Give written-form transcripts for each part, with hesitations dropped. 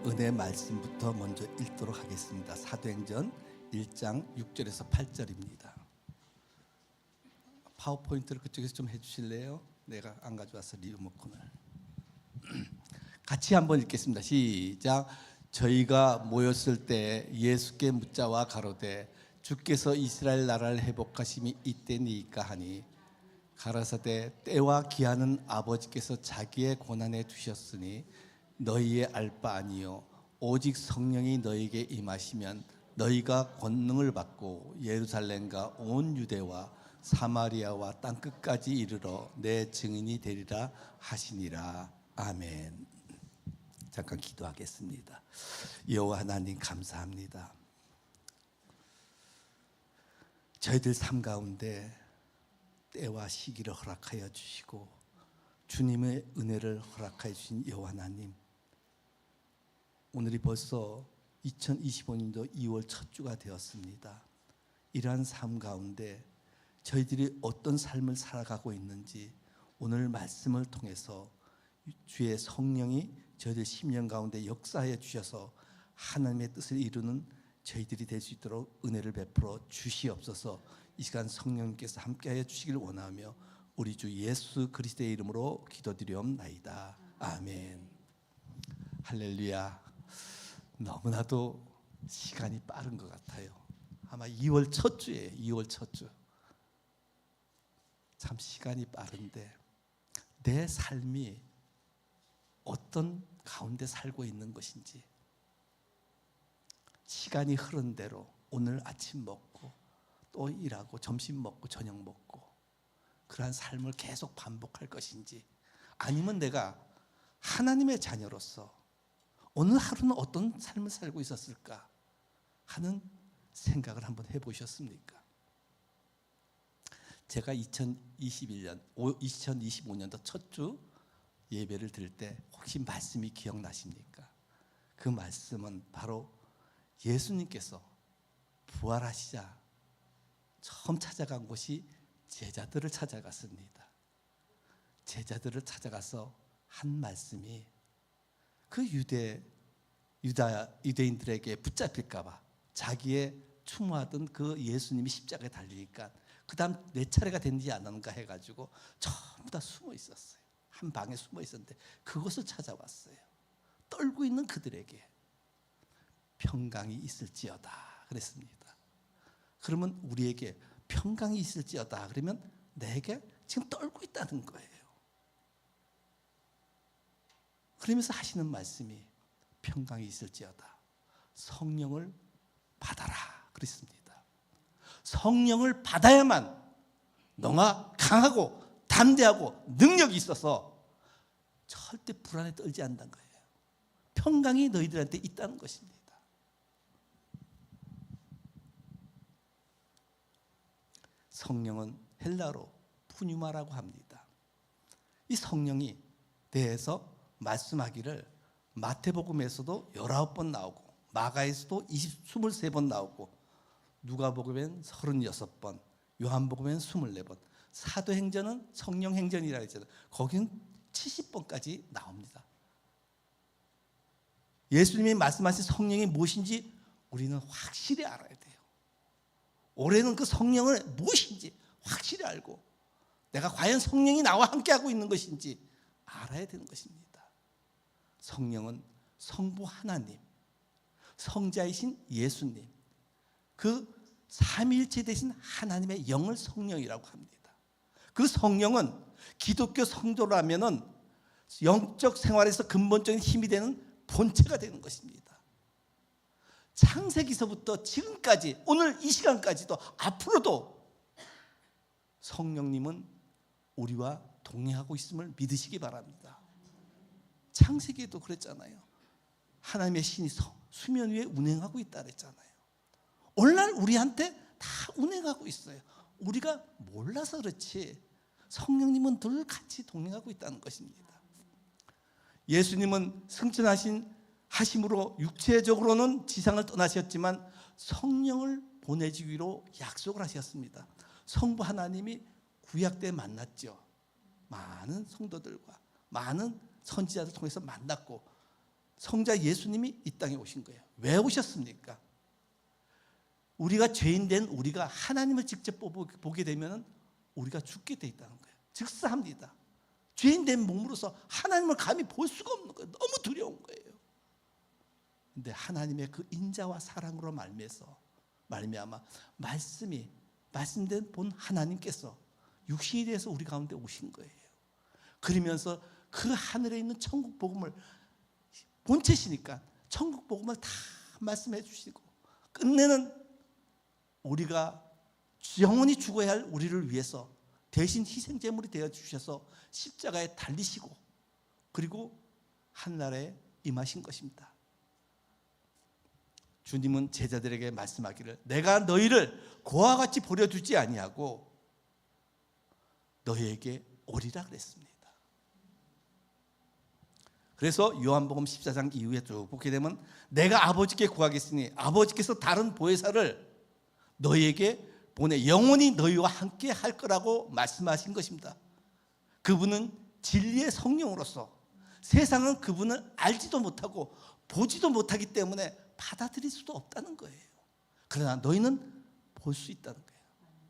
은혜 말씀부터 먼저 읽도록 하겠습니다. 사도행전 1장 6절에서 8절입니다. 파워포인트를 그쪽에서 좀 해주실래요? 내가 안 가져와서 리모컨을. 같이 한번 읽겠습니다. 시작. 저희가 모였을 때 예수께 묻자와 가로되 주께서 이스라엘 나라를 회복하심이 이때니까 하니 가라사대 때와 기한은 아버지께서 자기의 권한에 두셨으니 너희의 알 바 아니요 오직 성령이 너희에게 임하시면 너희가 권능을 받고 예루살렘과 온 유대와 사마리아와 땅끝까지 이르러 내 증인이 되리라 하시니라. 아멘. 잠깐 기도하겠습니다. 여호와 하나님 감사합니다. 저희들 삶 가운데 때와 시기를 허락하여 주시고 주님의 은혜를 허락하여 주신 여호와 하나님, 오늘이 벌써 2025년도 2월 첫 주가 되었습니다. 이러한 삶 가운데 저희들이 어떤 삶을 살아가고 있는지 오늘 말씀을 통해서 주의 성령이 저희들 심령 가운데 역사하여 주셔서 하나님의 뜻을 이루는 저희들이 될 수 있도록 은혜를 베풀어 주시옵소서. 이 시간 성령님께서 함께하여 주시기를 원하며 우리 주 예수 그리스도의 이름으로 기도드리옵나이다. 아멘. 할렐루야. 너무나도 시간이 빠른 것 같아요. 아마 2월 첫 주예요. 2월 첫 주. 참 시간이 빠른데 내 삶이 어떤 가운데 살고 있는 것인지, 시간이 흐른 대로 오늘 아침 먹고 또 일하고 점심 먹고 저녁 먹고 그러한 삶을 계속 반복할 것인지, 아니면 내가 하나님의 자녀로서 오늘 하루는 어떤 삶을 살고 있었을까 하는 생각을 한번 해보셨습니까? 제가 2025년도 첫 주 예배를 드릴 때 혹시 말씀이 기억나십니까? 그 말씀은 바로 예수님께서 부활하시자 처음 찾아간 곳이 제자들을 찾아갔습니다. 제자들을 찾아가서 한 말씀이 그 유대인들에게 붙잡힐까 봐 자기의 추모하던 그 예수님이 십자가에 달리니까 그 다음 내 차례가 됐는지 안 하는가 해가지고 전부 다 숨어 있었어요. 한 방에 숨어 있었는데 그곳을 찾아왔어요. 떨고 있는 그들에게 평강이 있을지어다 그랬습니다. 그러면 우리에게 평강이 있을지어다 그러면 내게 지금 떨고 있다는 거예요. 그러면서 하시는 말씀이 평강이 있을지어다 성령을 받아라 그랬습니다. 성령을 받아야만 너가 강하고 담대하고 능력이 있어서 절대 불안에 떨지 않는다는 거예요. 평강이 너희들한테 있다는 것입니다. 성령은 헬라어로 푸뉴마라고 합니다. 이 성령이 대해서 말씀하기를 마태복음에서도 19번 나오고 마가에서도 23번 나오고 누가복음엔 36번, 요한복음엔 24번, 사도행전은 성령행전이라고 했잖아요. 거기는 70번까지 나옵니다. 예수님이 말씀하신 성령이 무엇인지 우리는 확실히 알아야 돼요. 올해는 그 성령을 무엇인지 확실히 알고 내가 과연 성령이 나와 함께하고 있는 것인지 알아야 되는 것입니다. 성령은 성부 하나님, 성자이신 예수님, 그 삼위일체 되신 하나님의 영을 성령이라고 합니다. 그 성령은 기독교 성도라면은 영적 생활에서 근본적인 힘이 되는 본체가 되는 것입니다. 창세기서부터 지금까지 오늘 이 시간까지도 앞으로도 성령님은 우리와 동행하고 있음을 믿으시기 바랍니다. 창세기에도 그랬잖아요. 하나님의 신이 수면 위에 운행하고 있다 그랬잖아요. 오늘날 우리한테 다 운행하고 있어요. 우리가 몰라서 그렇지 성령님은 늘 같이 동행하고 있다는 것입니다. 예수님은 승천하심으로 육체적으로는 지상을 떠나셨지만 성령을 보내주기로 약속을 하셨습니다. 성부 하나님이 구약 때 만났죠. 많은 성도들과 많은 선지자들 통해서 만났고 성자 예수님이 이 땅에 오신 거예요. 왜 오셨습니까? 우리가 죄인된 우리가 하나님을 직접 보게 되면 우리가 죽게 돼 있다는 거예요. 즉사합니다. 죄인된 몸으로서 하나님을 감히 볼 수가 없는 거예요. 너무 두려운 거예요. 근데 하나님의 그 인자와 사랑으로 말미암아 말씀된 본 하나님께서 육신이 돼서 우리 가운데 오신 거예요. 그러면서 그 하늘에 있는 천국 복음을 본체시니까 천국 복음을 다 말씀해 주시고 끝내는 우리가 영원히 죽어야 할 우리를 위해서 대신 희생제물이 되어 주셔서 십자가에 달리시고 그리고 하늘나라에 임하신 것입니다. 주님은 제자들에게 말씀하기를 내가 너희를 고와 같이 버려두지 아니하고 너희에게 오리라 그랬습니다. 그래서 요한복음 14장 이후에 쭉 보게 되면 내가 아버지께 구하겠으니 아버지께서 다른 보혜사를 너희에게 보내 영원히 너희와 함께 할 거라고 말씀하신 것입니다. 그분은 진리의 성령으로서 세상은 그분을 알지도 못하고 보지도 못하기 때문에 받아들일 수도 없다는 거예요. 그러나 너희는 볼 수 있다는 거예요.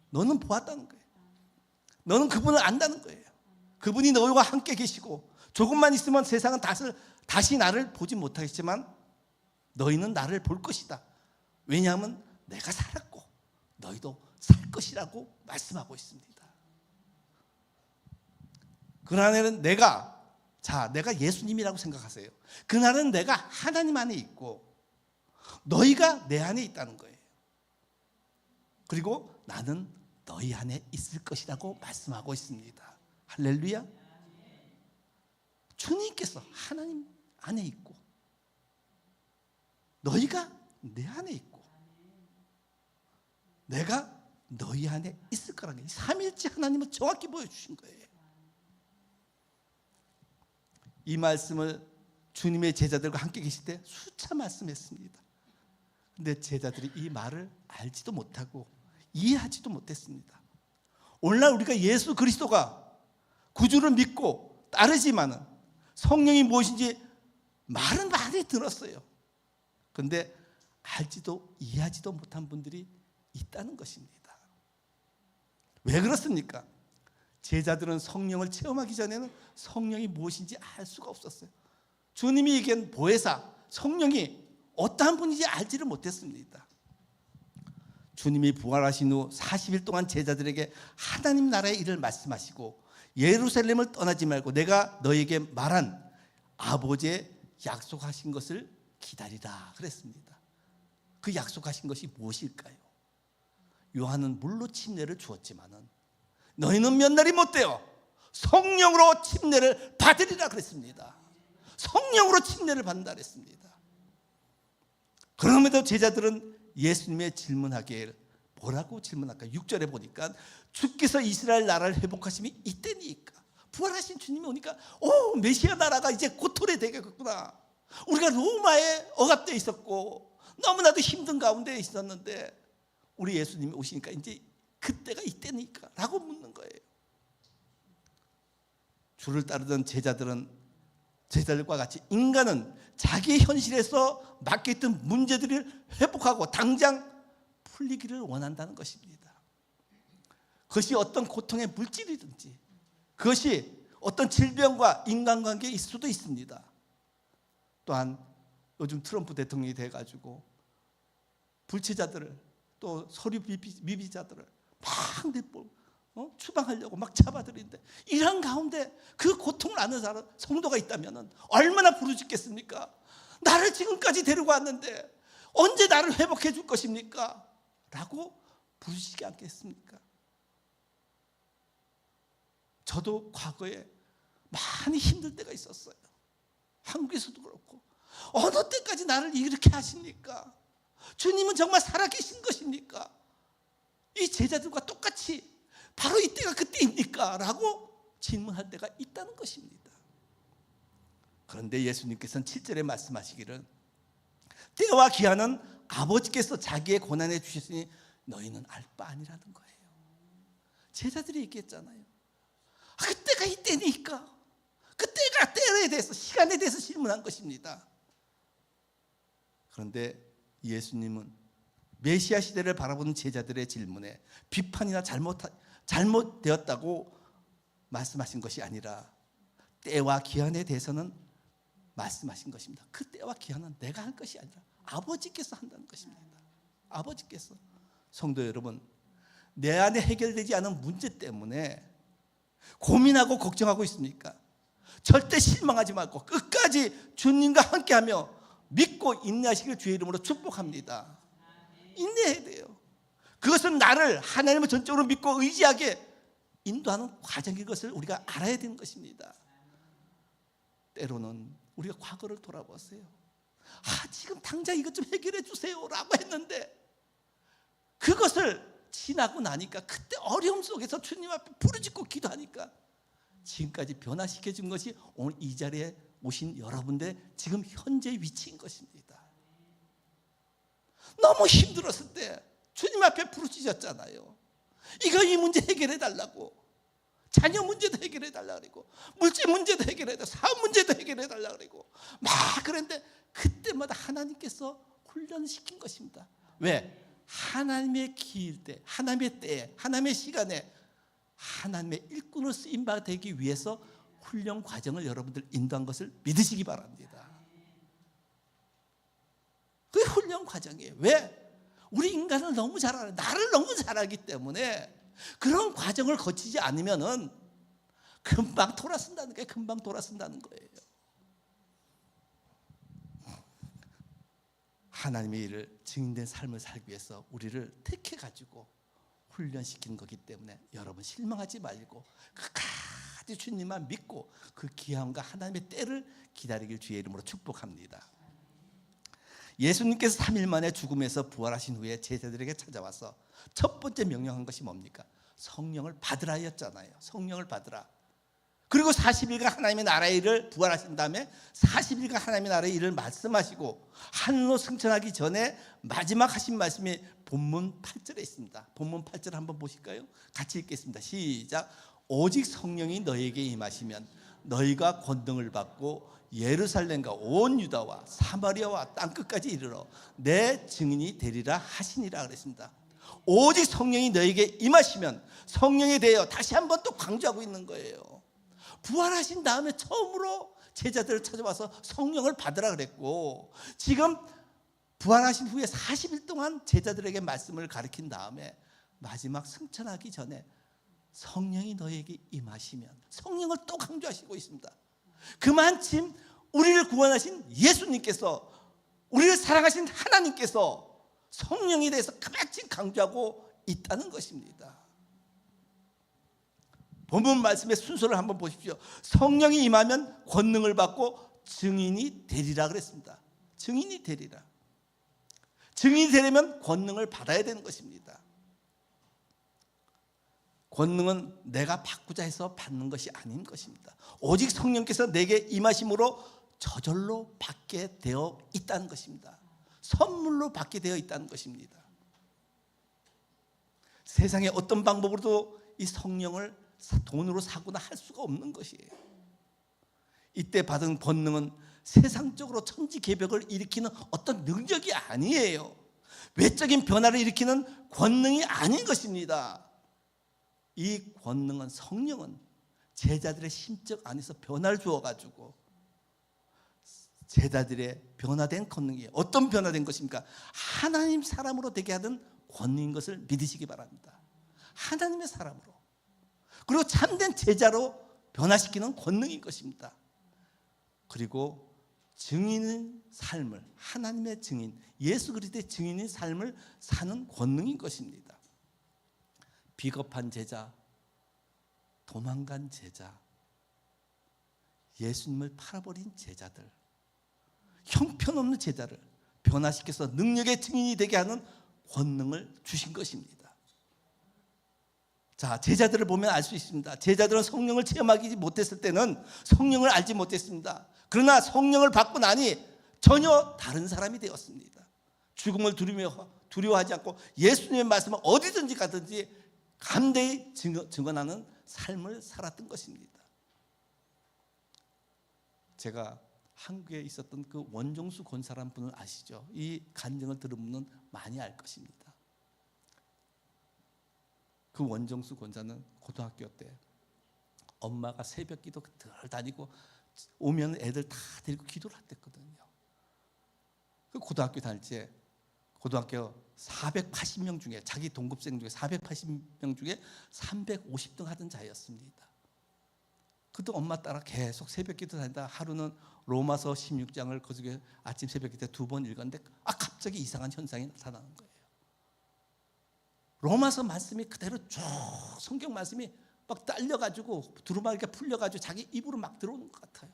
너는 보았다는 거예요. 너는 그분을 안다는 거예요. 그분이 너희와 함께 계시고 조금만 있으면 세상은 다시 나를 보지 못하겠지만 너희는 나를 볼 것이다. 왜냐하면 내가 살았고 너희도 살 것이라고 말씀하고 있습니다. 그날에는 내가 예수님이라고 생각하세요. 그날은 내가 하나님 안에 있고 너희가 내 안에 있다는 거예요. 그리고 나는 너희 안에 있을 것이라고 말씀하고 있습니다. 할렐루야. 주님께서 하나님 안에 있고 너희가 내 안에 있고 내가 너희 안에 있을 거라는 게 삼일째 하나님은 정확히 보여주신 거예요. 이 말씀을 주님의 제자들과 함께 계실 때 수차 말씀했습니다. 근데 제자들이 이 말을 알지도 못하고 이해하지도 못했습니다. 오늘날 우리가 예수 그리스도가 구주를 믿고 따르지만은 성령이 무엇인지 말은 많이 들었어요. 그런데 알지도 이해하지도 못한 분들이 있다는 것입니다. 왜 그렇습니까? 제자들은 성령을 체험하기 전에는 성령이 무엇인지 알 수가 없었어요. 주님이 얘기한 보혜사 성령이 어떠한 분인지 알지를 못했습니다. 주님이 부활하신 후 40일 동안 제자들에게 하나님 나라의 일을 말씀하시고 예루살렘을 떠나지 말고 내가 너에게 말한 아버지의 약속하신 것을 기다리라 그랬습니다. 그 약속하신 것이 무엇일까요? 요한은 물로 침례를 주었지만은 너희는 몇 날이 못되어 성령으로 침례를 받으리라 그랬습니다. 성령으로 침례를 받는다 그랬습니다. 그럼에도 제자들은 예수님의 질문하기에 뭐라고 질문할까요? 6절에 보니까 주께서 이스라엘 나라를 회복하심이 이때니까 부활하신 주님이 오니까 메시아 나라가 이제 곧 도래되겠구나. 우리가 로마에 억압되어 있었고 너무나도 힘든 가운데 있었는데 우리 예수님이 오시니까 이제 그때가 이때니까 라고 묻는 거예요. 주를 따르던 제자들과 같이 인간은 자기의 현실에서 맡겨있던 문제들을 회복하고 당장 풀리기를 원한다는 것입니다. 그것이 어떤 고통의 물질이든지 그것이 어떤 질병과 인간관계일 수도 있습니다. 또한 요즘 트럼프 대통령이 돼가지고 불체자들을 또 서류 미비자들을 막 추방하려고 막 잡아들이는데 이런 가운데 그 고통을 아는 사람 성도가 있다면 얼마나 부르짖겠습니까? 나를 지금까지 데리고 왔는데 언제 나를 회복해 줄 것입니까? 라고 부르짖지 않겠습니까? 저도 과거에 많이 힘들 때가 있었어요. 한국에서도 그렇고 어느 때까지 나를 이렇게 하십니까? 주님은 정말 살아계신 것입니까? 이 제자들과 똑같이 바로 이때가 그때입니까? 라고 질문할 때가 있다는 것입니다. 그런데 예수님께서는 7절에 말씀하시기를 때와 기한은 아버지께서 자기의 고난에 주셨으니 너희는 알 바 아니라는 거예요. 제자들이 얘기했잖아요. 그때가 이때니까 그때가 때에 대해서 시간에 대해서 질문한 것입니다. 그런데 예수님은 메시아 시대를 바라보는 제자들의 질문에 비판이나 잘못되었다고 말씀하신 것이 아니라 때와 기한에 대해서는 말씀하신 것입니다. 그 때와 기한은 내가 할 것이 아니라 아버지께서 한다는 것입니다. 아버지께서. 성도 여러분, 내 안에 해결되지 않은 문제 때문에 고민하고 걱정하고 있습니까? 절대 실망하지 말고 끝까지 주님과 함께하며 믿고 인내하시길 주의 이름으로 축복합니다. 인내해야 돼요. 그것은 나를 하나님을 전적으로 믿고 의지하게 인도하는 과정인 것을 우리가 알아야 되는 것입니다. 때로는 우리가 과거를 돌아보세요. 지금 당장 이것 좀 해결해 주세요 라고 했는데 그것을 지나고 나니까 그때 어려움 속에서 주님 앞에 부르짖고 기도하니까 지금까지 변화시켜 준 것이 오늘 이 자리에 오신 여러분들의 지금 현재 위치인 것입니다. 너무 힘들었을 때 주님 앞에 부르짖었잖아요. 이 문제 해결해 달라고. 자녀 문제도 해결해 달라고 그러고 물질 문제도 해결해 달라고 사업 문제도 해결해 달라고 그러고 막 그런데 그때마다 하나님께서 훈련시킨 것입니다. 왜? 하나님의 기일 때, 하나님의 때에, 하나님의 시간에 하나님의 일꾼으로 쓰임받아 되기 위해서 훈련 과정을 여러분들 인도한 것을 믿으시기 바랍니다. 그게 훈련 과정이에요. 왜? 우리 인간은 너무 잘 알아요. 나를 너무 잘 알기 때문에 그런 과정을 거치지 않으면은 금방 돌아선다는 거예요. 금방 돌아선다는 거예요. 하나님의 일을 증인된 삶을 살기 위해서 우리를 택해가지고 훈련시키는 거기 때문에 여러분 실망하지 말고 끝까지 주님만 믿고 그 기한과 하나님의 때를 기다리길 주의 이름으로 축복합니다. 예수님께서 3일 만에 죽음에서 부활하신 후에 제자들에게 찾아와서 첫 번째 명령한 것이 뭡니까? 성령을 받으라 였잖아요. 성령을 받으라. 그리고 40일간 하나님의 나라의 일을 부활하신 다음에 40일간 하나님의 나라의 일을 말씀하시고 하늘로 승천하기 전에 마지막 하신 말씀이 본문 8절에 있습니다. 본문 8절 한번 보실까요? 같이 읽겠습니다. 시작. 오직 성령이 너에게 임하시면 너희가 권능을 받고 예루살렘과 온 유다와 사마리아와 땅끝까지 이르러 내 증인이 되리라 하시니라 그랬습니다. 오직 성령이 너에게 임하시면 성령에 대하여 다시 한번 또 강조하고 있는 거예요. 부활하신 다음에 처음으로 제자들을 찾아와서 성령을 받으라 그랬고 지금 부활하신 후에 40일 동안 제자들에게 말씀을 가르친 다음에 마지막 승천하기 전에 성령이 너에게 임하시면 성령을 또 강조하시고 있습니다. 그만큼 우리를 구원하신 예수님께서 우리를 사랑하신 하나님께서 성령에 대해서 그만큼 강조하고 있다는 것입니다. 본문 말씀의 순서를 한번 보십시오. 성령이 임하면 권능을 받고 증인이 되리라 그랬습니다. 증인이 되리라. 증인이 되려면 권능을 받아야 되는 것입니다. 권능은 내가 받고자 해서 받는 것이 아닌 것입니다. 오직 성령께서 내게 임하심으로 저절로 받게 되어 있다는 것입니다. 선물로 받게 되어 있다는 것입니다. 세상에 어떤 방법으로도 이 성령을 돈으로 사거나 할 수가 없는 것이에요. 이때 받은 권능은 세상적으로 천지개벽을 일으키는 어떤 능력이 아니에요. 외적인 변화를 일으키는 권능이 아닌 것입니다. 이 권능은 성령은 제자들의 심적 안에서 변화를 주어가지고 제자들의 변화된 권능이에요. 어떤 변화된 것입니까? 하나님 사람으로 되게 하는 권능인 것을 믿으시기 바랍니다. 하나님의 사람으로 그리고 참된 제자로 변화시키는 권능인 것입니다. 그리고 증인의 삶을 하나님의 증인 예수 그리스도의 증인의 삶을 사는 권능인 것입니다. 비겁한 제자, 도망간 제자, 예수님을 팔아버린 제자들, 형편없는 제자를 변화시켜서 능력의 증인이 되게 하는 권능을 주신 것입니다. 자, 제자들을 보면 알 수 있습니다. 제자들은 성령을 체험하지 못했을 때는 성령을 알지 못했습니다. 그러나 성령을 받고 나니 전혀 다른 사람이 되었습니다. 죽음을 두려워하지 않고 예수님의 말씀을 어디든지 가든지 감대히 증언하는 삶을 살았던 것입니다. 제가 한국에 있었던 그 원종수 권사라는 분을 아시죠? 이 간증을 들은 분은 많이 알 것입니다. 그 원종수 권사는 고등학교 때 엄마가 새벽 기도 늘 다니고 오면 애들 다 데리고 기도를 했댔거든요. 그 고등학교 다닐 때 고등학교 480명 중에 자기 동급생 중에 480명 중에 350등 하던 자였습니다. 그때 엄마 따라 계속 새벽 기도 다니다 하루는 로마서 16장을 그 중에 아침 새벽 기도 2번 읽었는데 갑자기 이상한 현상이 나타나는 거예요. 로마서 말씀이 그대로 쭉 성경 말씀이 막 딸려가지고 두루마기가 풀려가지고 자기 입으로 막 들어오는 것 같아요.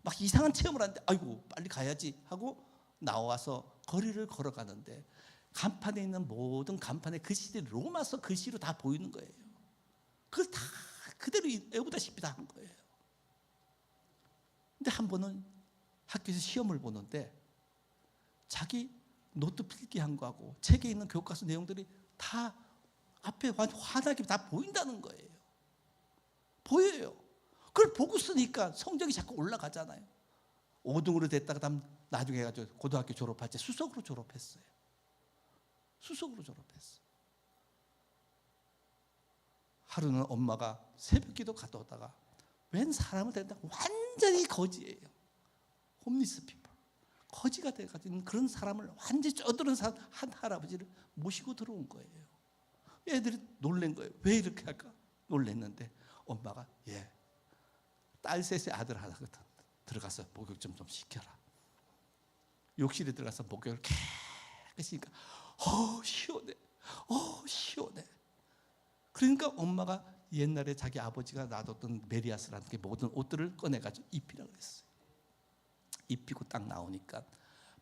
막 이상한 체험을 하는데 아이고 빨리 가야지 하고 나와서 거리를 걸어가는데 간판에 있는 모든 간판의 글씨들이 로마서 글씨로 다 보이는 거예요. 그걸 다 그대로 외우다시피 다 한 거예요. 근데 한 번은 학교에서 시험을 보는데 자기 노트 필기한 거하고 책에 있는 교과서 내용들이 다 앞에 환하게 다 보인다는 거예요. 보여요. 그걸 보고 쓰니까 성적이 자꾸 올라가잖아요. 5등으로 됐다가 나중에 해가지고 고등학교 졸업할 때 수석으로 졸업했어요. 수석으로 졸업했어요. 하루는 엄마가 새벽기도 갔다 오다가 웬 사람을 데려다 완전히 거지예요. 홈리스 피플. 거지가 돼가지고 그런 사람을 완전히 쩌드른 한 할아버지를 모시고 들어온 거예요. 애들이 놀란 거예요. 왜 이렇게 할까? 놀랐는데 엄마가 딸 셋의 아들 하나거든. 들어가서 목욕 좀 시켜라. 욕실에 들어가서 목욕을 깨끗이 하니까 시원해. 시원해. 그러니까 엄마가 옛날에 자기 아버지가 놔뒀던 메리아스라는 게 모든 옷들을 꺼내가지고 입히라 그랬어요. 입히고 딱 나오니까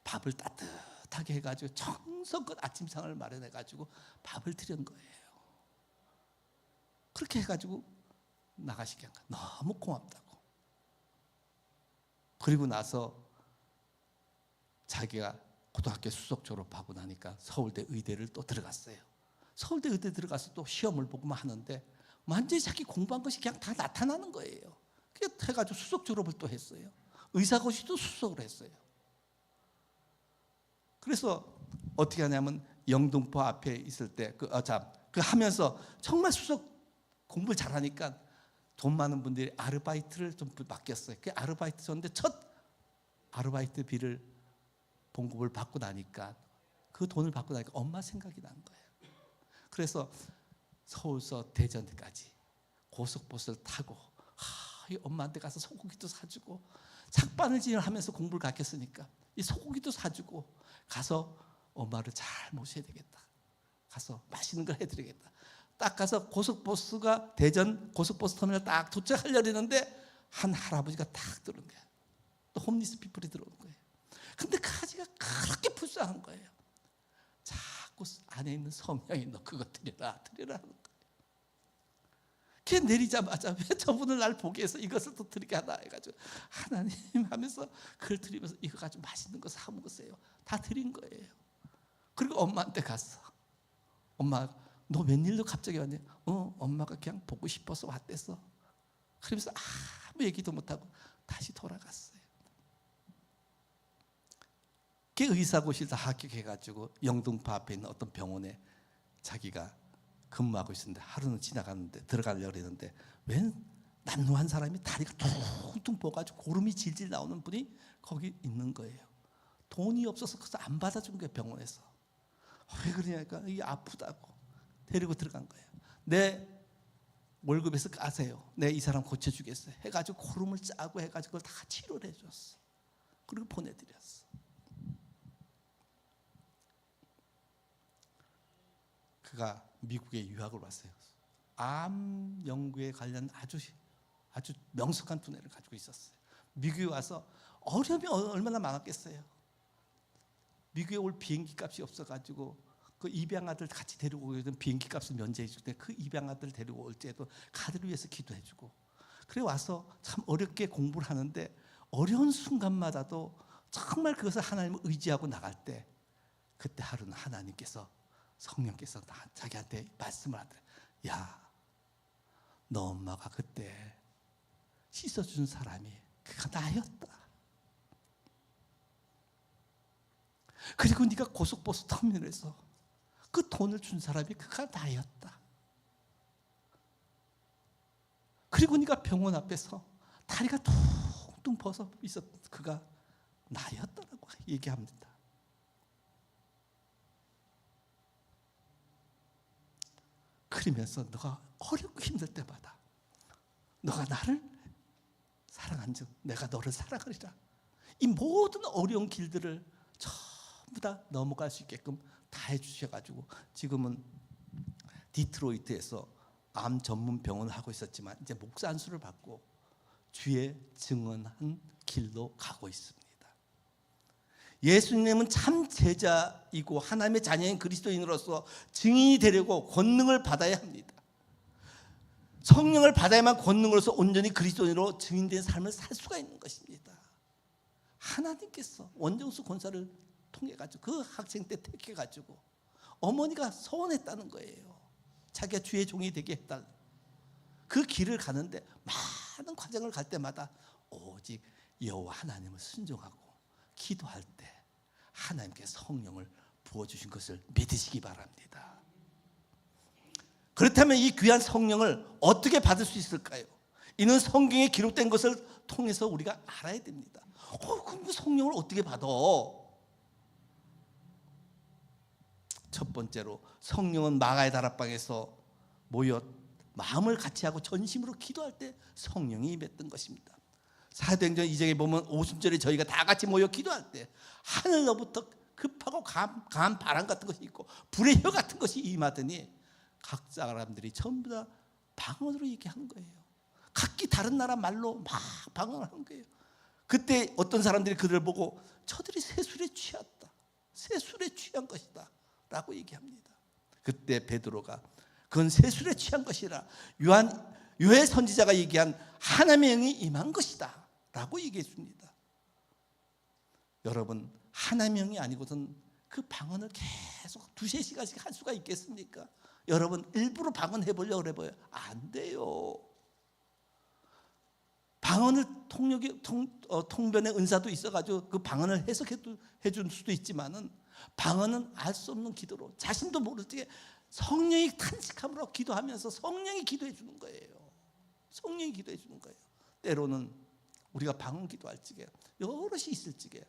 밥을 따뜻하게 해가지고 정성껏 아침상을 마련해가지고 밥을 드린 거예요. 그렇게 해가지고 나가시게 한 거예요. 너무 고맙다고. 그리고 나서 자기가 고등학교 수석 졸업하고 나니까 서울대 의대를 또 들어갔어요. 서울대 의대 들어가서 또 시험을 보고 하는데 완전히 자기 공부한 것이 그냥 다 나타나는 거예요. 그래서 해가지고 수석 졸업을 또 했어요. 의사고시도 수석을 했어요. 그래서 어떻게 하냐면 영등포 앞에 있을 때 그 하면서 정말 수석 공부를 잘하니까 돈 많은 분들이 아르바이트를 좀 맡겼어요. 그 아르바이트 줬는데 첫 아르바이트 비를 봉급을 받고 나니까 그 돈을 받고 나니까 엄마 생각이 난 거예요. 그래서 서울서 대전까지 고속버스를 타고 엄마한테 가서 소고기도 사주고 착바느질을 하면서 공부를 가르쳤으니까 이 소고기도 사주고 가서 엄마를 잘 모셔야 되겠다. 가서 맛있는 걸 해드리겠다. 딱 가서 고속버스가 대전 고속버스 터미널 딱 도착하려는데 한 할아버지가 딱 들어온 거야. 또 홈리스 피플이 들어온 거예요. 근데 그 아저씨가 그렇게 불쌍한 거예요. 자꾸 안에 있는 성냥이 너 그거 드려라 하는 거예요. 걔 내리자마자 왜 저분을 날 보게 해서 이것을 또 드리게 하나 해가지고 하나님 하면서 그걸 드리면서 이거 가지고 맛있는 거 사 먹으세요. 다 드린 거예요. 그리고 엄마한테 갔어. 엄마 너 웬일로 갑자기 왔냐? 엄마가 그냥 보고 싶어서 왔댔어. 그러면서 아무 얘기도 못하고 다시 돌아갔어요. 그 의사고시를 다 합격해가지고 영등포 앞에 있는 어떤 병원에 자기가 근무하고 있었는데 하루는 지나가는데 들어가려고 했는데 웬 남루한 사람이 다리가 퉁퉁 부어가지고 고름이 질질 나오는 분이 거기 있는 거예요. 돈이 없어서 그래서 안 받아준 거예요. 병원에서. 왜 그러냐니까 이게 아프다고 데리고 들어간 거예요. 내 월급에서 까세요. 내 이 사람 고쳐주겠어요. 해가지고 고름을 짜고 해가지고 그걸 다 치료를 해줬어. 그리고 보내드렸어. 그가 미국에 유학을 왔어요. 암 연구에 관련 아주 명석한 두뇌를 가지고 있었어요. 미국에 와서 어려움이 얼마나 많았겠어요. 미국에 올 비행기 값이 없어가지고 그 입양아들 같이 데리고 오던 비행기 값을 면제해 줄 때 그 입양아들 데리고 올 때도 가들을 위해서 기도해주고 그래 와서 참 어렵게 공부를 하는데 어려운 순간마다도 정말 그것을 하나님을 의지하고 나갈 때 그때 하루는 하나님께서 성령께서 자기한테 말씀을 하더래. 야, 너 엄마가 그때 씻어준 사람이 그가 나였다. 그리고 네가 고속버스 터미널에서 그 돈을 준 사람이 그가 나였다. 그리고 네가 병원 앞에서 다리가 퉁퉁 벗어 있었 그가 나였다라고 얘기합니다. 그러면서 너가 어렵고 힘들 때마다 너가 나를 사랑한즉 내가 너를 사랑하리라. 이 모든 어려운 길들을 전부 다 넘어갈 수 있게끔 다 해주셔가지고 지금은 디트로이트에서 암 전문 병원을 하고 있었지만 이제 목사 안수를 받고 주의 증언한 길로 가고 있습니다. 예수님은 참 제자이고 하나님의 자녀인 그리스도인으로서 증인이 되려고 권능을 받아야 합니다. 성령을 받아야만 권능으로서 온전히 그리스도인으로 증인된 삶을 살 수가 있는 것입니다. 하나님께서 원정수 권사를 통해 가지고 그 학생 때 택해 가지고 어머니가 소원했다는 거예요. 자기가 주의 종이 되게 해달라. 그 길을 가는데 많은 과정을 갈 때마다 오직 여호와 하나님을 순종하고 기도할 때 하나님께 성령을 부어주신 것을 믿으시기 바랍니다. 그렇다면 이 귀한 성령을 어떻게 받을 수 있을까요? 이는 성경에 기록된 것을 통해서 우리가 알아야 됩니다. 그럼 그 성령을 어떻게 받아? 첫 번째로 성령은 마가의 다락방에서 모여 마음을 같이 하고 전심으로 기도할 때 성령이 임했던 것입니다. 사도행전 2장에 보면 오순절에 저희가 다 같이 모여 기도할 때 하늘로부터 급하고 강한 바람 같은 것이 있고 불의 혀 같은 것이 임하더니 각 사람들이 전부 다 방언으로 얘기하는 거예요. 각기 다른 나라 말로 막 방언을 하는 거예요. 그때 어떤 사람들이 그들을 보고 저들이 새술에 취했다, 새술에 취한 것이다 라고 얘기합니다. 그때 베드로가 그건 새술에 취한 것이라 요해 선지자가 얘기한 하나님의 영이 임한 것이다 라고 얘기했습니다. 여러분, 하나님의 영이 아니고선 그 방언을 계속 2-3시간씩 할 수가 있겠습니까? 여러분, 일부러 방언 해보려고 해봐요. 안 돼요. 방언을 통변의 은사도 있어가지고 그 방언을 해석해 줄 수도 있지만은 방언은 알 수 없는 기도로 자신도 모르게 성령이 탄식함으로 기도하면서 성령이 기도해 주는 거예요. 성령이 기도해 주는 거예요. 때로는 우리가 방언 기도할 적에 여럿이 있을 적에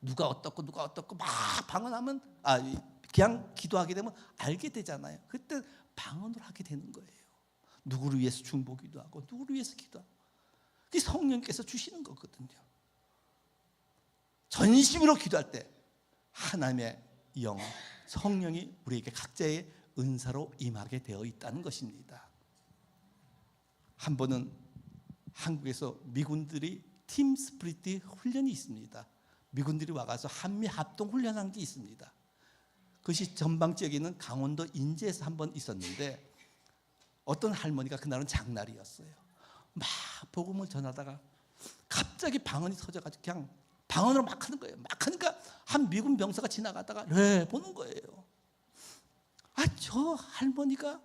누가 어떻고 막 방언하면 그냥 기도하게 되면 알게 되잖아요. 그때 방언을 하게 되는 거예요. 누구를 위해서 중보기도 하고 누구를 위해서 기도하고 그게 성령께서 주시는 거거든요. 전심으로 기도할 때 하나님의 영, 성령이 우리에게 각자의 은사로 임하게 되어 있다는 것입니다. 한 번은 한국에서 미군들이 팀 스피릿 훈련이 있습니다. 미군들이 와가서 한미 합동 훈련한 게 있습니다. 그것이 전방 지역에 있는 강원도 인제에서 한 번 있었는데 어떤 할머니가 그날은 장날이었어요. 막 복음을 전하다가 갑자기 방언이 터져가지고 그냥 방언으로 막 하는 거예요. 막 하니까 한 미군 병사가 지나가다가 보는 거예요. 저 할머니가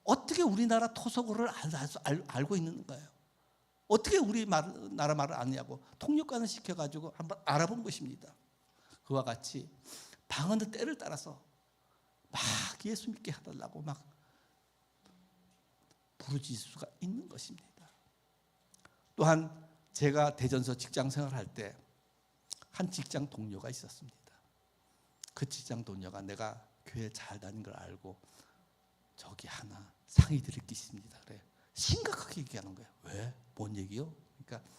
어떻게 우리나라 토속어를 알고 있는가요? 어떻게 나라 말을 아느냐고 통역관을 시켜가지고 한번 알아본 것입니다. 그와 같이 방언의 때를 따라서 막 예수 믿게 해달라고 막 부르짖을 수가 있는 것입니다. 또한 제가 대전서 직장 생활할 때 한 직장 동료가 있었습니다. 그 직장 동료가 내가 교회 잘 다닌 걸 알고 저기 하나 상의 드릴 게 있습니다. 그래. 심각하게 얘기하는 거예요. 왜? 뭔 얘기요? 그러니까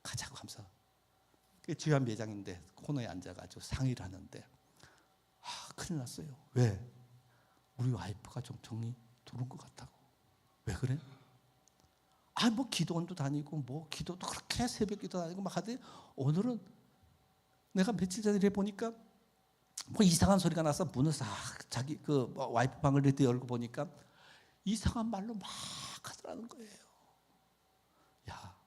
가자고 하면서 주한 매장인데 코너에 앉아가지고 상의를 하는데 큰일 났어요. 왜? 우리 와이프가 좀 정이 도는 것 같다고. 왜 그래? 뭐 기도원도 다니고 뭐 기도도 그렇게 새벽 기도 다니고 막 하더니 오늘은 내가 며칠 전에 보니까 뭐 이상한 소리가 나서 문을 싹 자기 그 와이프 방을 이렇게 열고 보니까 이상한 말로 막 하더라는 거예요. 야,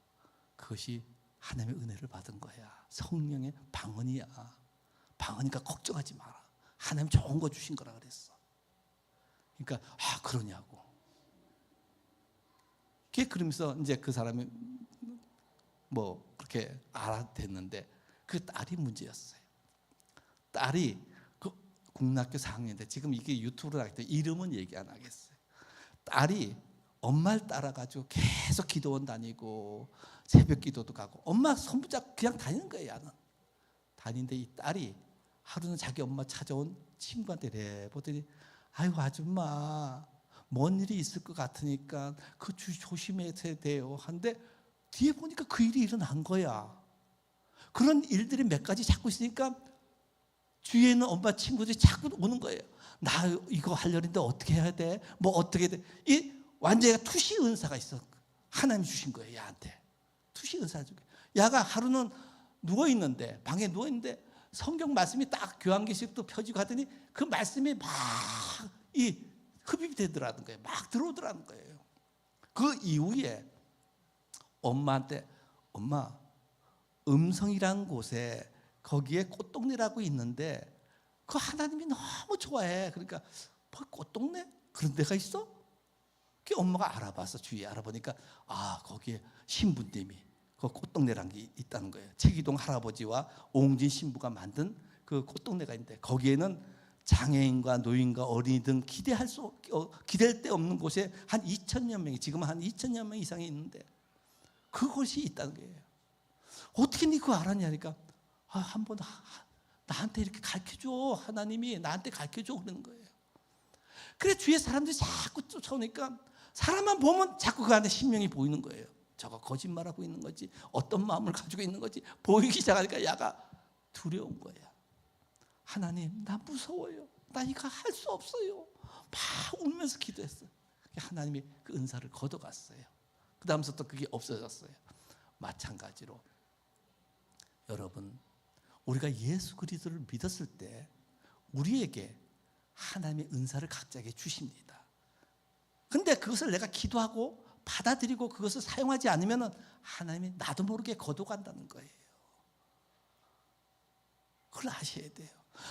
그것이 하나님의 은혜를 받은 거야. 성령의 방언이야. 방언이니까 걱정하지 마라. 하나님 좋은 거 주신 거라 그랬어. 그러니까 그러냐고. 그러면서 이제 그 사람이 뭐 그렇게 알아듣는데 그 딸이 문제였어요. 딸이 그 국민학교 4학년인데 지금 이게 유튜브로 나갈 때 이름은 얘기 안 하겠어요. 딸이 엄마를 따라가지고 계속 기도원 다니고 새벽 기도도 가고 엄마 손붙잡고 그냥 다니는 거예요. 야는 다니는데 이 딸이 하루는 자기 엄마 찾아온 친구한테 내보더니 아이고 아줌마 뭔 일이 있을 것 같으니까 그 조심해야 돼요. 한데 뒤에 보니까 그 일이 일어난 거야. 그런 일들이 몇 가지 자꾸 있으니까 주위에 있는 엄마 친구들이 자꾸 오는 거예요. 나 이거 하려는데 어떻게 해야 돼? 뭐 어떻게 돼? 이 완전히 투시 은사가 있어. 하나님이 주신 거예요. 야한테 투시 은사 주게. 야가 하루는 누워 있는데 방에 누워 있는데 성경 말씀이 딱 교환계시록도 펴지고 하더니 그 말씀이 막 이 흡입이 되더라는 거예요. 막 들어오더라는 거예요. 그 이후에 엄마한테 엄마 음성이라는 곳에 거기에 꽃동네라고 있는데 그 하나님이 너무 좋아해. 그러니까 뭐 꽃동네? 그런 데가 있어? 그 엄마가 알아봤어. 주위에 알아보니까 아 거기에 신부님이 그 꽃동네라는 게 있다는 거예요. 책이동 할아버지와 오홍진 신부가 만든 그 꽃동네가 있는데 거기에는 장애인과 노인과 어린이 등 기대할 데 없는 곳에 한 2,000여 명이 지금 한 2,000여 명 이상이 있는데 그곳이 있다는 거예요. 어떻게 네 그거 알았냐니까 한번 나한테 이렇게 가르쳐줘. 하나님이 나한테 가르쳐줘 그러는 거예요. 그래 주위에 사람들이 자꾸 쫓아오니까 사람만 보면 자꾸 그 안에 신명이 보이는 거예요. 저거 거짓말하고 있는 거지 어떤 마음을 가지고 있는 거지 보이기 시작하니까 야가 두려운 거야. 하나님 나 무서워요. 나 이거 할 수 없어요. 막 울면서 기도했어요. 하나님이 그 은사를 걷어갔어요. 그 다음부터 그게 없어졌어요. 마찬가지로 여러분 우리가 예수 그리스도를 믿었을 때 우리에게 하나님의 은사를 각자에게 주십니다. 그런데 그것을 내가 기도하고 받아들이고 그것을 사용하지 않으면 하나님이 나도 모르게 걷어간다는 거예요. 그걸 아셔야 돼요.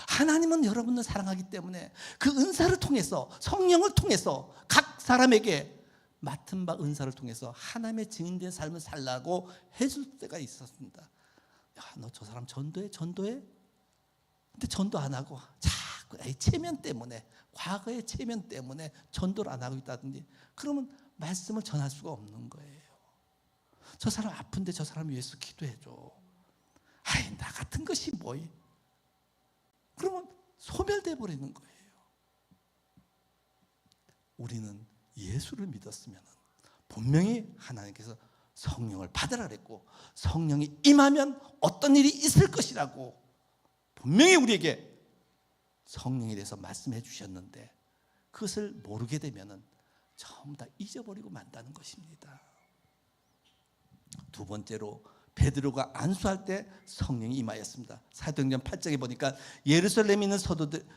하나님은 여러분을 사랑하기 때문에 그 은사를 통해서 성령을 통해서 각 사람에게 맡은 바 은사를 통해서 하나님의 증인된 삶을 살라고 해줄 때가 있었습니다. 야, 너 저 사람 전도해? 근데 전도 안 하고 자꾸 체면 때문에 과거의 체면 때문에 전도를 안 하고 있다든지 그러면 말씀을 전할 수가 없는 거예요. 저 사람 아픈데 저 사람 위해서 기도해줘. 아이 나 같은 것이 뭐이? 그러면 소멸돼 버리는 거예요. 우리는 예수를 믿었으면 분명히 하나님께서 성령을 받으라 그랬고 성령이 임하면 어떤 일이 있을 것이라고 분명히 우리에게 성령에 대해서 말씀해 주셨는데 그것을 모르게 되면 전부 다 잊어버리고 만다는 것입니다. 두 번째로 베드로가 안수할 때 성령이 임하였습니다. 사도행전 8장에 보니까 예루살렘에 있는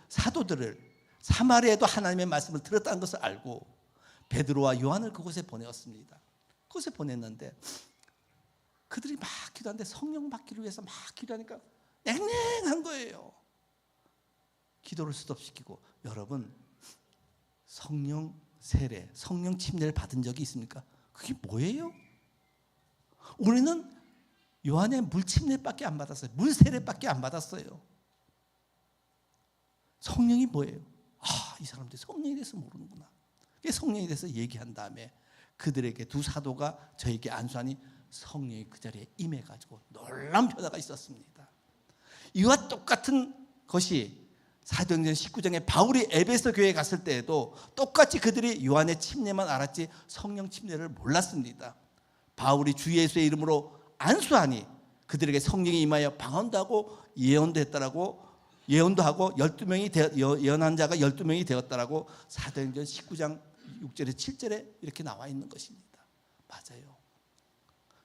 사도들을 사마리아에도 하나님의 말씀을 들었다는 것을 알고 베드로와 요한을 그곳에 보내었습니다. 그곳에 보냈는데 그들이 막 기도하는데 성령 받기를 위해서 막 기도하니까 냉랭한 거예요. 기도를 스톱시키고 여러분 성령 세례, 성령 침례를 받은 적이 있습니까? 그게 뭐예요? 우리는 요한의 물 침례밖에 안 받았어요. 물 세례밖에 안 받았어요. 성령이 뭐예요? 이 사람들이 성령에 대해서 모르는구나. 성령에 대해서 얘기한 다음에 그들에게 두 사도가 저에게 안수하니 성령이 그 자리에 임해가지고 놀라운 변화가 있었습니다. 이와 똑같은 것이 사도행전 19장에 바울이 에베소 교회에 갔을 때에도 똑같이 그들이 요한의 침례만 알았지 성령 침례를 몰랐습니다. 바울이 주 예수의 이름으로 안수하니 그들에게 성령이 임하여 방언도 하고 예언도 했다라고 예언도 하고 12명이 예언한 자가 12명이 되었다라고 사도행전 19장 6절에 7절에 이렇게 나와 있는 것입니다. 맞아요.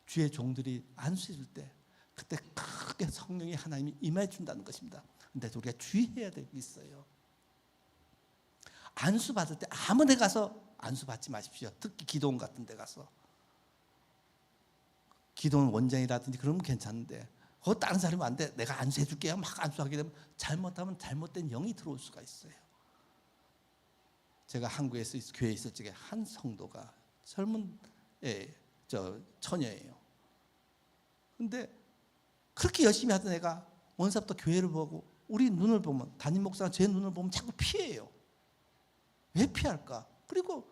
주의 종들이 안수해줄 때 그때 크게 성령이 하나님이 임해 준다는 것입니다. 그런데 우리가 주의해야 될 게 있어요. 안수 받을 때 아무 데 가서 안수 받지 마십시오. 특히 기도원 같은 데 가서. 기도원 원장이라든지 그러면 괜찮은데 다른 사람이 안 돼. 내가 안수해 줄게요. 막 안수하게 되면 잘못하면 잘못된 영이 들어올 수가 있어요. 제가 한국에서 교회에 있을 적에 한 성도가 젊은 처녀예요. 근데 그렇게 열심히 하던 애가 어느 날부터 교회를 보고 우리 눈을 보면, 담임 목사가 제 눈을 보면 자꾸 피해요. 왜 피할까? 그리고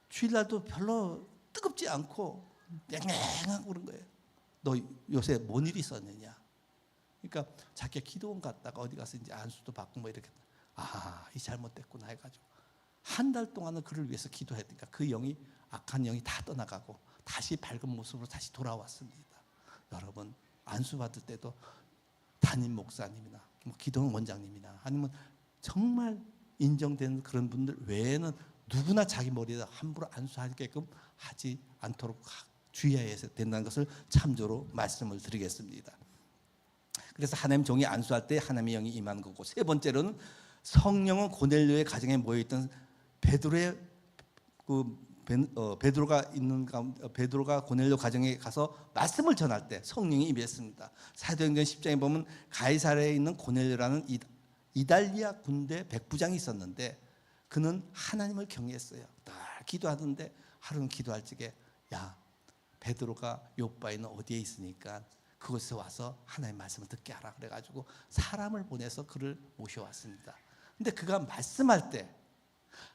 주일날도 별로 뜨겁지 않고 냉랭하고 그런 거예요. 너 요새 뭔 일이 있었느냐? 그러니까 자기가 기도원 갔다가 어디 가서 이제 안수도 받고 뭐 이렇게, 이 잘못됐구나 해가지고 한 달 동안은 그를 위해서 기도했으니까 그 영이, 악한 영이 다 떠나가고 다시 밝은 모습으로 다시 돌아왔습니다. 여러분, 안수 받을 때도 담임 목사님이나 뭐 기도원 원장님이나 아니면 정말 인정되는 그런 분들 외에는 누구나 자기 머리에다 함부로 안수하게끔 하지 않도록 주의해야 된다는 것을 참조로 말씀을 드리겠습니다. 그래서 하나님 종이 안수할 때 하나님의 영이 임하는 거고, 세 번째로는 성령은 고넬료의 가정에 모여있던 베드로가 고넬료 가정에 가서 말씀을 전할 때 성령이 임했습니다. 사도행전 10장에 보면 가이사랴에 있는 고넬료라는 이달리아 군대 백부장이 있었는데 그는 하나님을 경외했어요. 늘 기도하는데 하루는 기도할 적에, 야, 베드로가 요바에 있는 어디에 있으니까 그곳에 와서 하나님의 말씀을 듣게 하라 그래가지고 사람을 보내서 그를 모셔왔습니다. 근데 그가 말씀할 때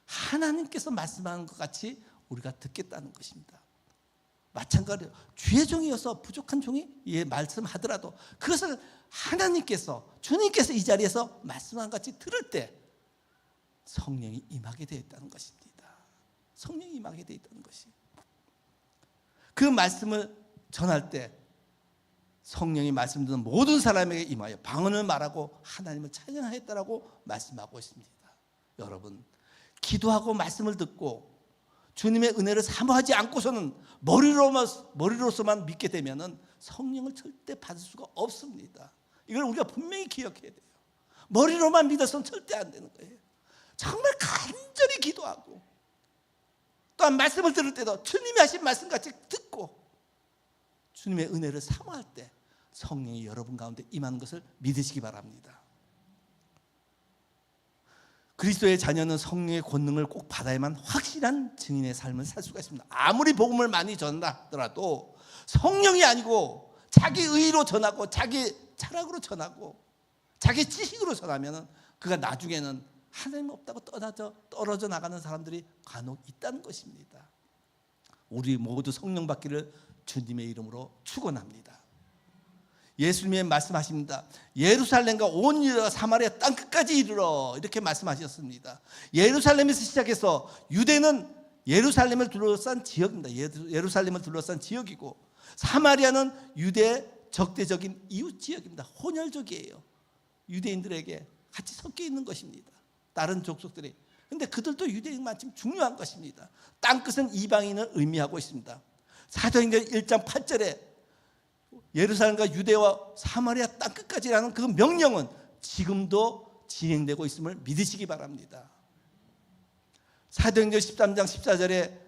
하나님께서 말씀하는 것 같이 우리가 듣겠다는 것입니다. 마찬가지로 주의 종이어서 부족한 종이 말씀하더라도 그것을 하나님께서, 주님께서 이 자리에서 말씀한 것 같이 들을 때 성령이 임하게 되어 있다는 것입니다. 성령이 임하게 되어 있다는 것이, 그 말씀을 전할 때 성령이 말씀 듣는 모든 사람에게 임하여 방언을 말하고 하나님을 찬양하였다라고 말씀하고 있습니다. 여러분, 기도하고 말씀을 듣고 주님의 은혜를 사모하지 않고서는 머리로서만 믿게 되면은 성령을 절대 받을 수가 없습니다. 이걸 우리가 분명히 기억해야 돼요. 머리로만 믿어서는 절대 안 되는 거예요. 정말 간절히 기도하고 또한 말씀을 들을 때도 주님이 하신 말씀같이 듣고 주님의 은혜를 사모할 때 성령이 여러분 가운데 임하는 것을 믿으시기 바랍니다. 그리스도의 자녀는 성령의 권능을 꼭 받아야만 확실한 증인의 삶을 살 수가 있습니다. 아무리 복음을 많이 전하더라도 성령이 아니고 자기 의로 전하고 자기 철학으로 전하고 자기 지식으로 전하면 그가 나중에는 하나님 없다고 떨어져 나가는 사람들이 간혹 있다는 것입니다. 우리 모두 성령 받기를 주님의 이름으로 축원합니다. 예수님이 말씀하십니다. 예루살렘과 온 유다와 사마리아 땅끝까지 이르러, 이렇게 말씀하셨습니다. 예루살렘에서 시작해서 유대는 예루살렘을 둘러싼 지역입니다. 예루살렘을 둘러싼 지역이고 사마리아는 유대의 적대적인 이웃 지역입니다. 혼혈족이에요. 유대인들에게 같이 섞여 있는 것입니다. 다른 족속들이. 근데 그들도 유대인만큼 중요한 것입니다. 땅끝은 이방인을 의미하고 있습니다. 사도행전 1장 8절에 예루살렘과 유대와 사마리아 땅끝까지라는 그 명령은 지금도 진행되고 있음을 믿으시기 바랍니다. 사도행전 13장 14절에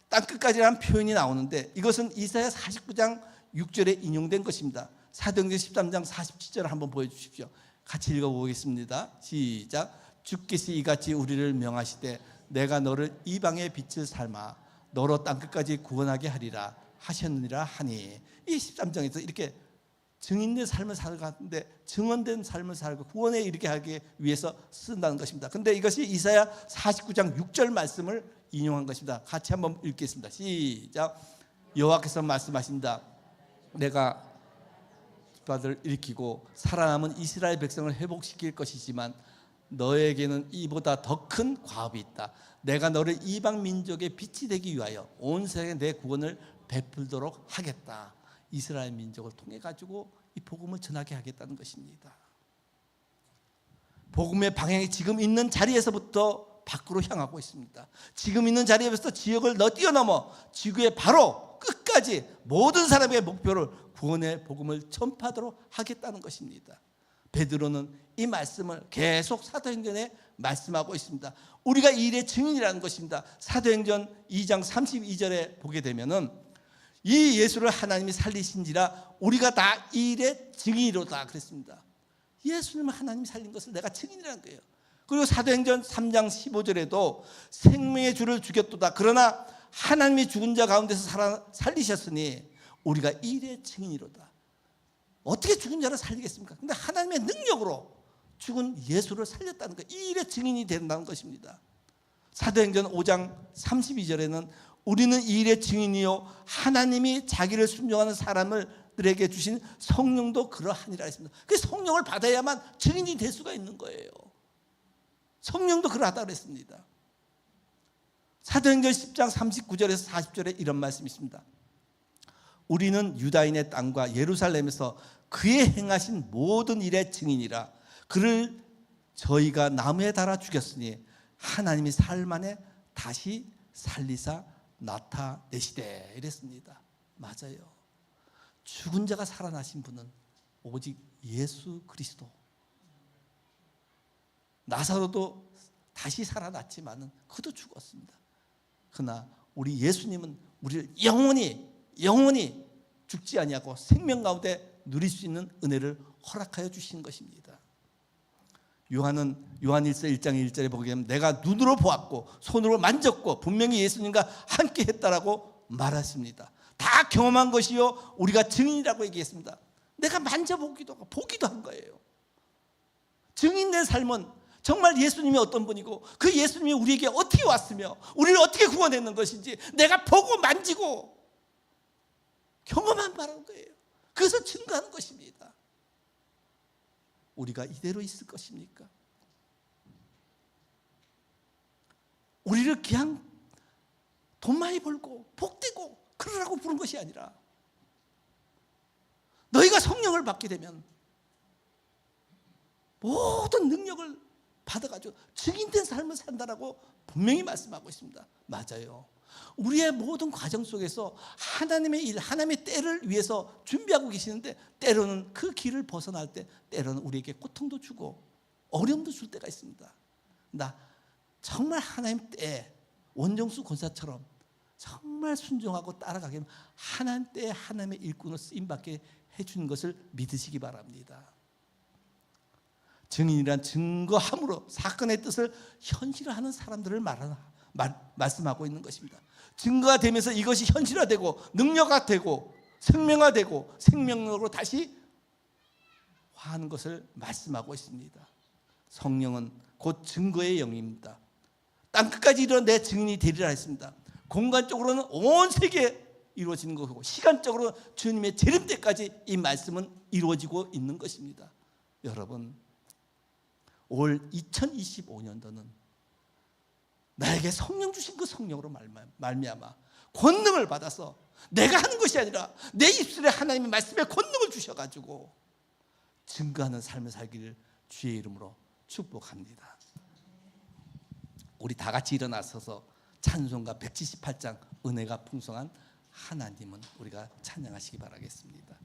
땅끝까지라는 표현이 나오는데 이것은 이사야 49장 6절에 인용된 것입니다. 사도행전 13장 47절 한번 보여주십시오. 같이 읽어보겠습니다. 시작. 주께서 이같이 우리를 명하시되 내가 너를 이방의 빛을 삼아 너로 땅끝까지 구원하게 하리라 하셨느니라 하니, 이 13장에서 이렇게 증인된 삶을 살아가는데 증언된 삶을 살고 구원에 이르게 하기 위해서 쓴다는 것입니다. 그런데 이것이 이사야 49장 6절 말씀을 인용한 것입니다. 같이 한번 읽겠습니다. 시작. 여호와께서 말씀하신다. 내가 바들을 일으키고 살아남은 이스라엘 백성을 회복시킬 것이지만 너에게는 이보다 더 큰 과업이 있다. 내가 너를 이방 민족의 빛이 되기 위하여 온 세상에 내 구원을 베풀도록 하겠다. 이스라엘 민족을 통해 가지고 이 복음을 전하게 하겠다는 것입니다. 복음의 방향이 지금 있는 자리에서부터 밖으로 향하고 있습니다. 지금 있는 자리에서 지역을 뛰어넘어 지구의 바로 끝까지 모든 사람의 목표를 구원의 복음을 전파하도록 하겠다는 것입니다. 베드로는 이 말씀을 계속 사도행전에 말씀하고 있습니다. 우리가 이 일의 증인이라는 것입니다. 사도행전 2장 32절에 보게 되면은 이 예수를 하나님이 살리신지라 우리가 다 이 일의 증인이로다 그랬습니다. 예수님을 하나님이 살린 것을 내가 증인이라는 거예요. 그리고 사도행전 3장 15절에도 생명의 주를 죽였도다. 그러나 하나님이 죽은 자 가운데서 살리셨으니 우리가 이 일의 증인이로다. 어떻게 죽은 자를 살리겠습니까? 근데 하나님의 능력으로 죽은 예수를 살렸다는 것, 이 일의 증인이 된다는 것입니다. 사도행전 5장 32절에는 우리는 이 일의 증인이요 하나님이 자기를 순종하는 사람들에게 주신 성령도 그러하니라 했습니다. 그 성령을 받아야만 증인이 될 수가 있는 거예요. 성령도 그러하다 그랬습니다. 사도행전 10장 39절에서 40절에 이런 말씀이 있습니다. 우리는 유다인의 땅과 예루살렘에서 그의 행하신 모든 일의 증인이라. 그를 저희가 나무에 달아 죽였으니 하나님이 사흘 만에 다시 살리사 나타내시되 이랬습니다. 맞아요. 죽은 자가 살아나신 분은 오직 예수 그리스도. 나사로도 다시 살아났지만은 그도 죽었습니다. 그러나 우리 예수님은 우리를 영원히 죽지 아니하고 생명 가운데 누릴 수 있는 은혜를 허락하여 주신 것입니다. 요한일서 1장 1절에 보게 되면 내가 눈으로 보았고 손으로 만졌고 분명히 예수님과 함께 했다라고 말했습니다. 다 경험한 것이요 우리가 증인이라고 얘기했습니다. 내가 만져보기도 하고 보기도 한 거예요. 증인된 삶은 정말 예수님이 어떤 분이고 그 예수님이 우리에게 어떻게 왔으며 우리를 어떻게 구원했는 것인지 내가 보고 만지고 경험한 바라는 거예요. 그래서 증거하는 것입니다. 우리가 이대로 있을 것입니까? 우리를 그냥 돈 많이 벌고 복되고 그러라고 부른 것이 아니라 너희가 성령을 받게 되면 모든 능력을 받아가지고 증인된 삶을 산다라고 분명히 말씀하고 있습니다. 맞아요. 우리의 모든 과정 속에서 하나님의 일, 하나님의 때를 위해서 준비하고 계시는데 때로는 그 길을 벗어날 때 때로는 우리에게 고통도 주고 어려움도 줄 때가 있습니다. 나 정말 하나님 때 원정수 권사처럼 정말 순종하고 따라가기는 하나님 때 하나님의 일꾼으로 쓰임받게 해주는 것을 믿으시기 바랍니다. 증인이란 증거함으로 사건의 뜻을 현실화하는 사람들을 말씀하고 있는 것입니다. 증거가 되면서 이것이 현실화되고 능력화되고 생명화되고 생명력으로 다시 화하는 것을 말씀하고 있습니다. 성령은 곧 증거의 영입니다. 땅끝까지 이르러 내 증인이 되리라 했습니다. 공간적으로는 온 세계에 이루어지는 것이고 시간적으로 주님의 재림 때까지 이 말씀은 이루어지고 있는 것입니다. 여러분, 올 2025년도는 나에게 성령 주신 그 성령으로 말미암아 권능을 받아서 내가 하는 것이 아니라 내 입술에 하나님의 말씀에 권능을 주셔가지고 증거하는 삶을 살기를 주의 이름으로 축복합니다. 우리 다 같이 일어나서서 찬송가 178장 은혜가 풍성한 하나님은 우리가 찬양하시기 바라겠습니다.